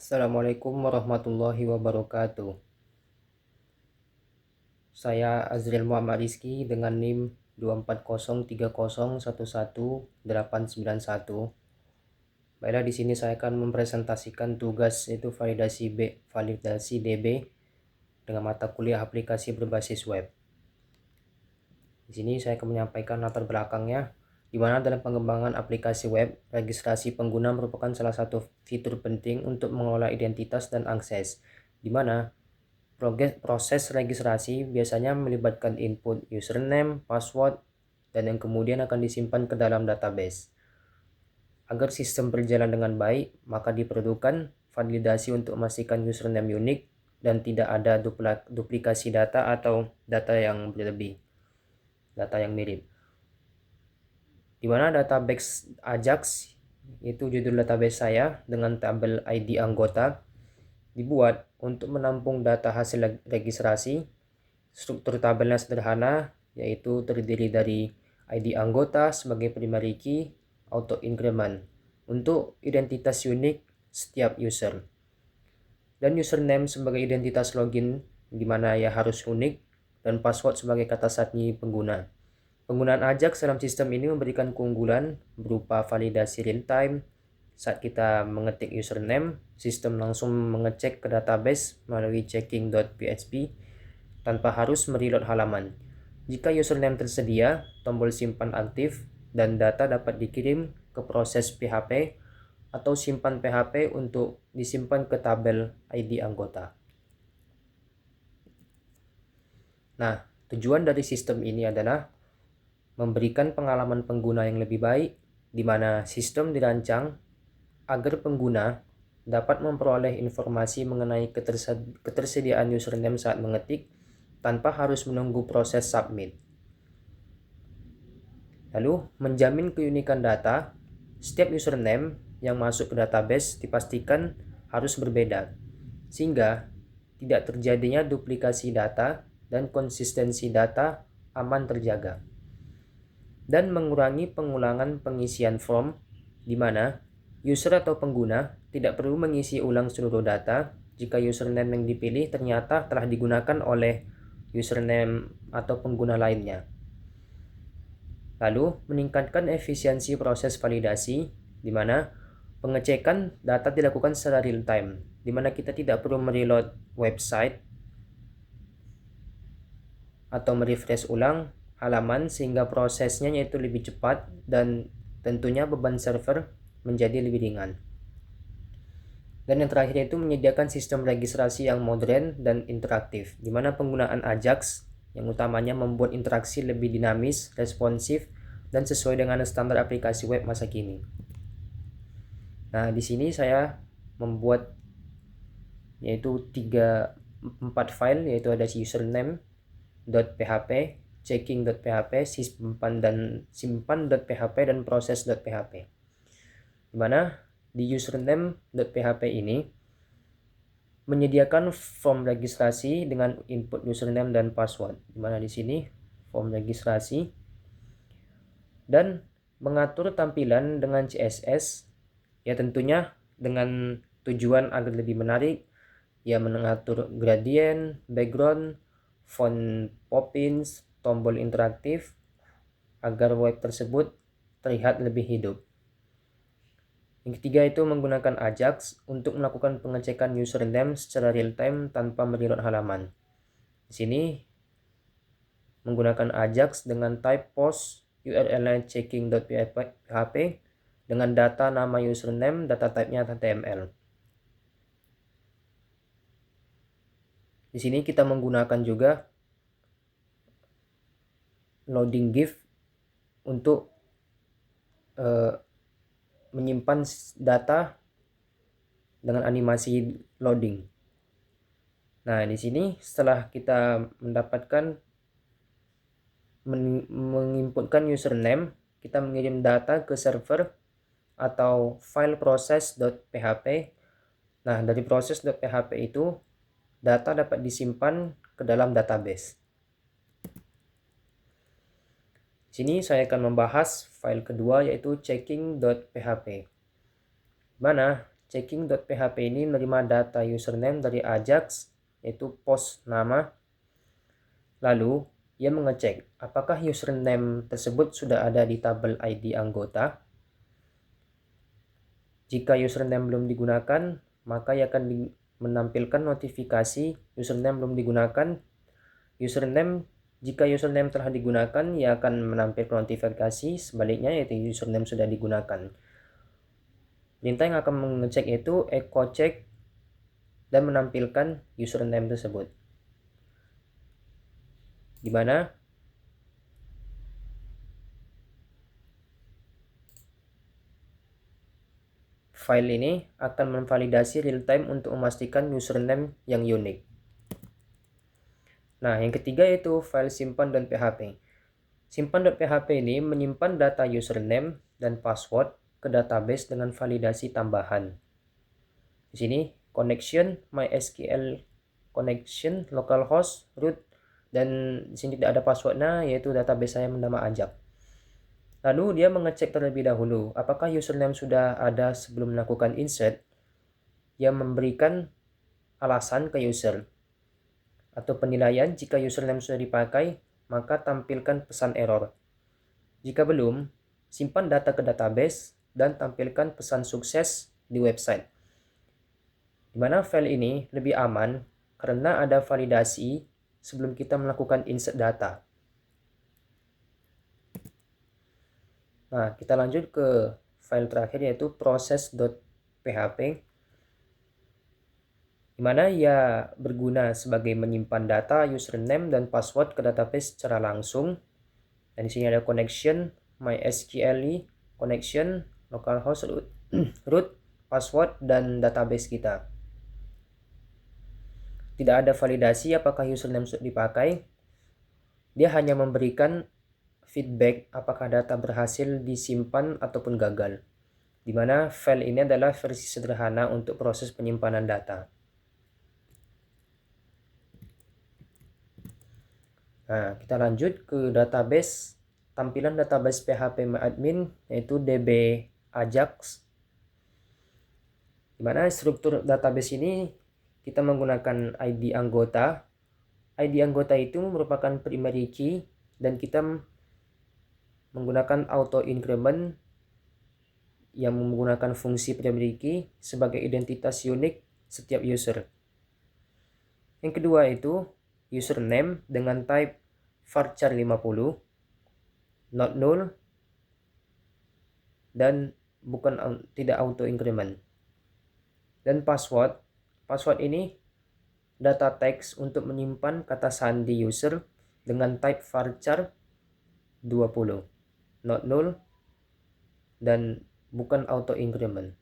Assalamualaikum warahmatullahi wabarakatuh. Saya Azril Muhammad Rizky dengan NIM 24030111891. Baiklah, di sini saya akan mempresentasikan tugas yaitu validasi DB dengan mata kuliah aplikasi berbasis web. Di sini saya akan menyampaikan latar belakangnya, di mana dalam pengembangan aplikasi web, registrasi pengguna merupakan salah satu fitur penting untuk mengelola identitas dan akses, di mana proses registrasi biasanya melibatkan input username, password, dan yang kemudian akan disimpan ke dalam database. Agar sistem berjalan dengan baik, maka diperlukan validasi untuk memastikan username unik dan tidak ada duplikasi data atau data yang berlebih, data yang mirip. Di mana database Ajax, itu judul database saya dengan tabel ID anggota, dibuat untuk menampung data hasil registrasi. Struktur tabelnya sederhana, yaitu terdiri dari ID anggota sebagai primary key, auto increment untuk identitas unik setiap user, dan username sebagai identitas login di mana ya harus unik, dan password sebagai kata sandi pengguna. Penggunaan Ajax dalam sistem ini memberikan keunggulan berupa validasi real time. Saat kita mengetik username, sistem langsung mengecek ke database melalui checking.php tanpa harus mereload halaman. Jika username tersedia, tombol simpan aktif dan data dapat dikirim ke proses PHP atau simpan PHP untuk disimpan ke tabel ID anggota. Nah, tujuan dari sistem ini adalah memberikan pengalaman pengguna yang lebih baik, di mana sistem dirancang agar pengguna dapat memperoleh informasi mengenai ketersediaan username saat mengetik tanpa harus menunggu proses submit. Lalu, menjamin keunikan data, setiap username yang masuk ke database dipastikan harus berbeda, sehingga tidak terjadinya duplikasi data dan konsistensi data aman terjaga. Dan mengurangi pengulangan pengisian form, di mana user atau pengguna tidak perlu mengisi ulang seluruh data jika username yang dipilih ternyata telah digunakan oleh username atau pengguna lainnya. Lalu, meningkatkan efisiensi proses validasi, di mana pengecekan data dilakukan secara real time, di mana kita tidak perlu mereload website atau merefresh ulang halaman, sehingga prosesnya yaitu lebih cepat dan tentunya beban server menjadi lebih ringan. Dan yang terakhir itu menyediakan sistem registrasi yang modern dan interaktif, di mana penggunaan Ajax yang utamanya membuat interaksi lebih dinamis, responsif, dan sesuai dengan standar aplikasi web masa kini. Nah, di sini saya membuat yaitu 4 file, yaitu ada username.php, checking.php, simpan.php, dan proses.php. Di mana di username.php ini menyediakan form registrasi dengan input username dan password. Di mana di sini form registrasi dan mengatur tampilan dengan CSS, ya tentunya dengan tujuan agar lebih menarik, ya mengatur gradient, background, font pop-ins, tombol interaktif agar web tersebut terlihat lebih hidup. Yang ketiga itu menggunakan Ajax untuk melakukan pengecekan username secara real time tanpa mereload halaman. Di sini menggunakan Ajax dengan type post URL checking.php dengan data nama username, data type-nya HTML. Di sini kita menggunakan juga loading GIF untuk menyimpan data dengan animasi loading. Nah, di sini setelah kita mendapatkan menginputkan username, kita mengirim data ke server atau file proses.php. Nah, dari proses.php itu data dapat disimpan ke dalam database. Sini saya akan membahas file kedua, yaitu checking.php. Mana checking.php ini menerima data username dari Ajax, yaitu post nama. Lalu ia mengecek apakah username tersebut sudah ada di tabel ID anggota. Jika username belum digunakan, maka ia akan menampilkan notifikasi username belum digunakan. Jika username telah digunakan, ia akan menampilkan notifikasi sebaliknya, yaitu username sudah digunakan. Perintah yang akan mengecek itu echo check dan menampilkan username tersebut, di mana file ini akan memvalidasi real time untuk memastikan username yang unik. Nah, yang ketiga yaitu file simpan.php. Simpan.php ini menyimpan data username dan password ke database dengan validasi tambahan. Di sini connection, MySQL connection, localhost, root, dan di sini tidak ada passwordnya, yaitu database saya bernama Ajak. Lalu dia mengecek terlebih dahulu apakah username sudah ada sebelum melakukan insert. Dia memberikan alasan ke user atau penilaian. Jika username sudah dipakai, maka tampilkan pesan error. Jika belum, simpan data ke database dan tampilkan pesan sukses di website. Di mana file ini lebih aman karena ada validasi sebelum kita melakukan insert data. Nah, kita lanjut ke file terakhir yaitu process.php, di mana ia berguna sebagai menyimpan data username dan password ke database secara langsung. Dan di sini ada connection, MySQL connection, localhost, root, password, dan database kita. Tidak ada validasi apakah username sudah dipakai. Dia hanya memberikan feedback apakah data berhasil disimpan ataupun gagal. Di mana file ini adalah versi sederhana untuk proses penyimpanan data. Nah, kita lanjut ke database. Tampilan database php-admin yaitu db ajax. Di mana struktur database ini kita menggunakan ID anggota. ID anggota itu merupakan primary key dan kita menggunakan auto increment yang menggunakan fungsi primary key sebagai identitas unik setiap user. Yang kedua itu username dengan type varchar 50, not null, dan tidak auto increment. Dan password ini data teks untuk menyimpan kata sandi user dengan type varchar 20, not null, dan bukan auto increment.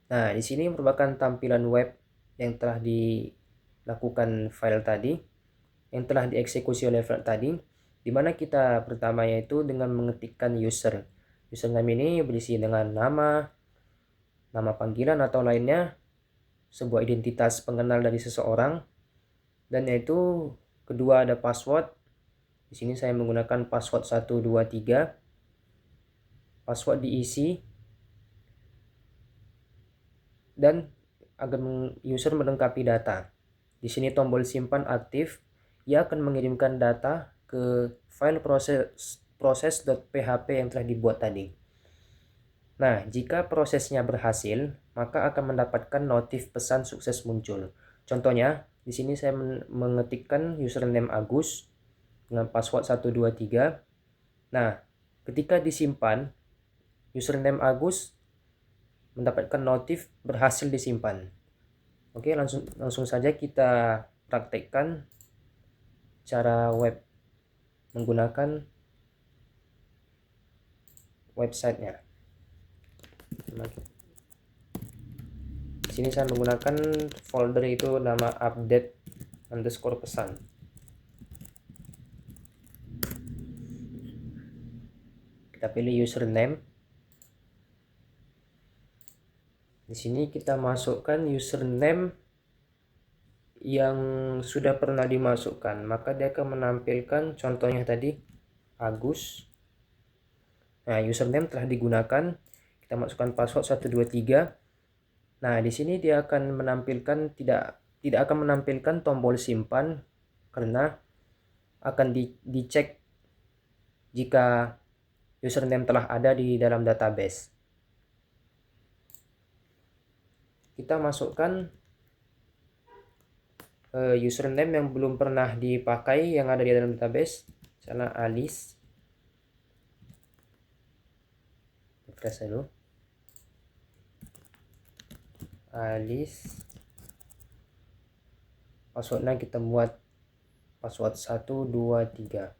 Nah, di sini merupakan tampilan web yang telah dilakukan file tadi, yang telah dieksekusi oleh file tadi, di mana kita pertama yaitu dengan mengetikkan username ini berisi dengan nama panggilan atau lainnya, sebuah identitas pengenal dari seseorang, dan yaitu kedua ada password. Di sini saya menggunakan password 123. Password diisi dan agar user melengkapi data. Di sini tombol simpan aktif. Ia akan mengirimkan data ke file proses.php yang telah dibuat tadi. Nah, jika prosesnya berhasil, maka akan mendapatkan notif pesan sukses muncul. Contohnya, di sini saya mengetikkan username Agus dengan password 123. Nah, ketika disimpan, username Agus mendapatkan notif berhasil disimpan. Oke, langsung saja kita praktekkan cara web menggunakan websitenya. Di sini saya menggunakan folder itu nama update_pesan. Kita pilih username. Di sini kita masukkan username yang sudah pernah dimasukkan, maka dia akan menampilkan contohnya tadi Agus. Nah, username telah digunakan. Kita masukkan password 123. Nah, di sini dia akan menampilkan tidak akan menampilkan tombol simpan karena akan dicek jika username telah ada di dalam database. Kita masukkan username yang belum pernah dipakai yang ada di dalam database, misalnya Alice. Refresh dulu. Alice. Passwordnya kita buat password 123.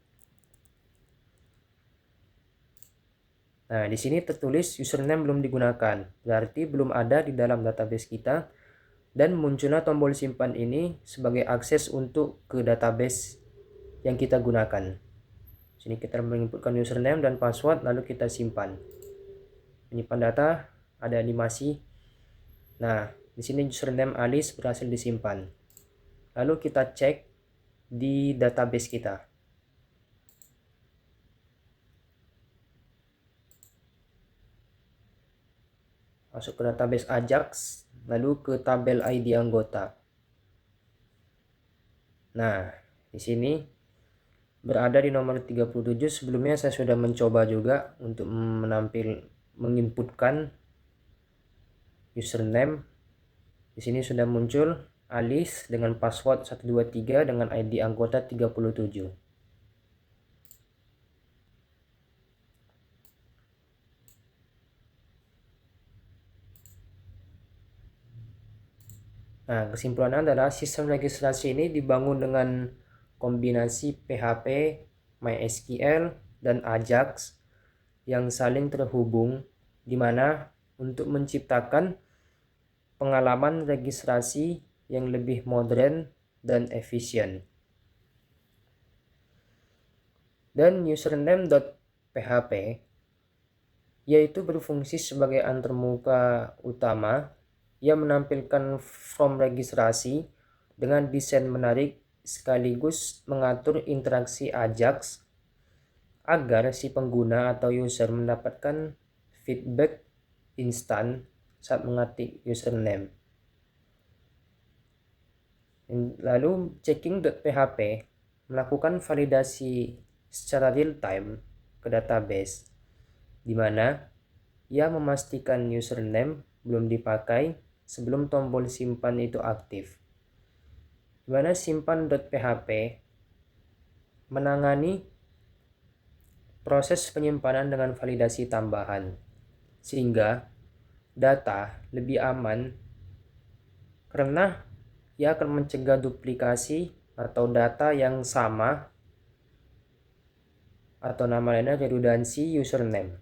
Nah, di sini tertulis username belum digunakan, berarti belum ada di dalam database kita, dan munculnya tombol simpan ini sebagai akses untuk ke database yang kita gunakan. Sini kita menginputkan username dan password, lalu kita simpan. Menyimpan data, ada animasi. Nah, di sini username Alice berhasil disimpan. Lalu kita cek di database kita. Masuk ke database Ajax, lalu ke tabel ID anggota. Nah, di sini berada di nomor 37. Sebelumnya saya sudah mencoba juga untuk menginputkan username. Di sini sudah muncul Alice dengan password 123 dengan ID anggota 37. Nah, kesimpulannya adalah sistem registrasi ini dibangun dengan kombinasi PHP, MySQL, dan Ajax yang saling terhubung, di mana untuk menciptakan pengalaman registrasi yang lebih modern dan efisien. Dan username.php yaitu berfungsi sebagai antarmuka utama yang menampilkan form registrasi dengan desain menarik sekaligus mengatur interaksi Ajax agar si pengguna atau user mendapatkan feedback instan saat mengetik username. Lalu checking.php melakukan validasi secara real time ke database, di mana ia memastikan username belum dipakai sebelum tombol simpan itu aktif. Di mana simpan.php menangani proses penyimpanan dengan validasi tambahan, sehingga data lebih aman karena ia akan mencegah duplikasi atau data yang sama atau nama lainnya redundansi username.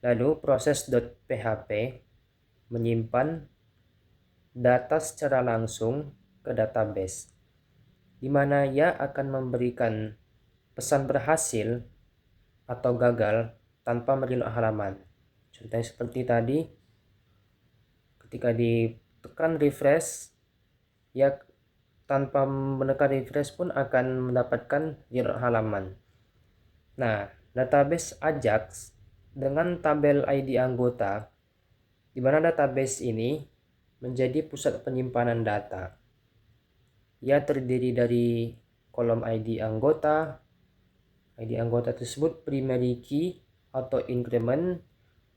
Lalu proses.php menyimpan data secara langsung ke database, di mana ia akan memberikan pesan berhasil atau gagal tanpa mereload halaman. Contohnya seperti tadi, ketika ditekan refresh, ya tanpa menekan refresh pun akan mendapatkan reload halaman. Nah, database Ajax dengan tabel ID anggota, di mana database ini menjadi pusat penyimpanan data. Ia terdiri dari kolom ID anggota. ID anggota tersebut primary key atau increment,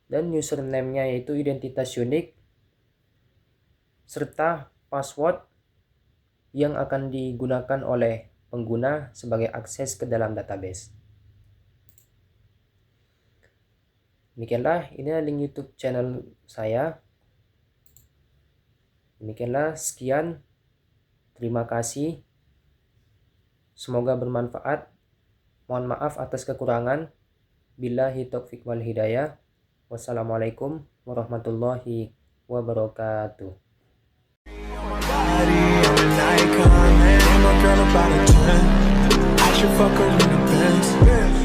dan username-nya yaitu identitas unik, serta password yang akan digunakan oleh pengguna sebagai akses ke dalam database. Demikianlah, ini link YouTube channel saya. Demikianlah, sekian. Terima kasih. Semoga bermanfaat. Mohon maaf atas kekurangan. Billahi taufiq wal hidayah. Wassalamualaikum warahmatullahi wabarakatuh. I should fuck her in the Benz.